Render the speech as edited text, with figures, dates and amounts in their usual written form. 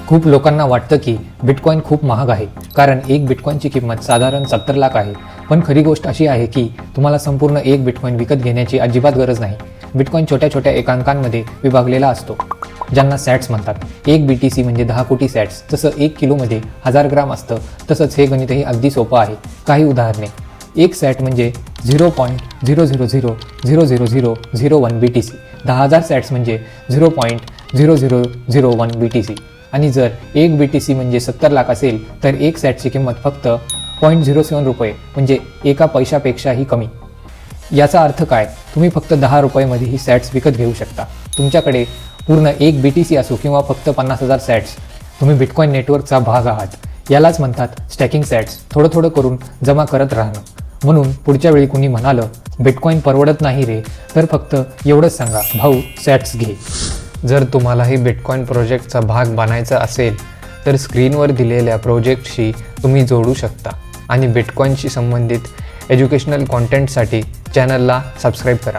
खूप लोकांना वाटतं की बिटकॉइन खूप महाग आहे, कारण एक बिटकॉइनची किंमत साधारण 70 लाख आहे. पण खरी गोष्ट अशी आहे की तुम्हाला संपूर्ण एक बिटकॉइन विकत घेण्याची अजिबात गरज नाही. बिटकॉइन छोट्या छोट्या एकांकांमध्ये विभागलेला असतो, ज्यांना सॅट्स म्हणतात. एक BTC म्हणजे 10 कोटी सॅट्स. जसं 1 किलोमध्ये 1000 ग्राम असतं, तसंच हे गणितही अगदी सोपं आहे. काही उदाहरणे. एक सॅट म्हणजे 0.0000001 BTC. 10,000 सॅट्स म्हणजे 0.0001 BTC. आणि जर 1 BTC म्हणजे 70 लाख असेल तर एक सॅटची किंमत फक्त 0.07 रुपये म्हणजे एका पैशापेक्षाही कमी. याचा अर्थ काय? तुम्ही फक्त 10 रुपयामध्ये ही सॅट्स विकत घेऊ शकता. तुमच्याकडे पूर्ण 1 BTC असो किंवा फक्त 50,000 सॅट्स, तुम्ही बिटकॉइन नेटवर्कचा भाग आहात. यालाच म्हणतात स्टॅकिंग सॅट्स. थोडं थोडं करून जमा करत राहणं. म्हणून पुढच्या वेळी कुणी म्हणालं बिटकॉइन परवडत नाही रे, तर फक्त एवढंच सांगा, भाऊ सॅट्स घे. जर तुम्हालाही बिटकॉइन प्रोजेक्टचा भाग बनायचा असेल तर स्क्रीनवर दिलेल्या प्रोजेक्टशी तुम्ही जोडू शकता आणि बिटकॉइनशी संबंधित एज्युकेशनल कॉन्टेंटसाठी चॅनलला सबस्क्राईब करा.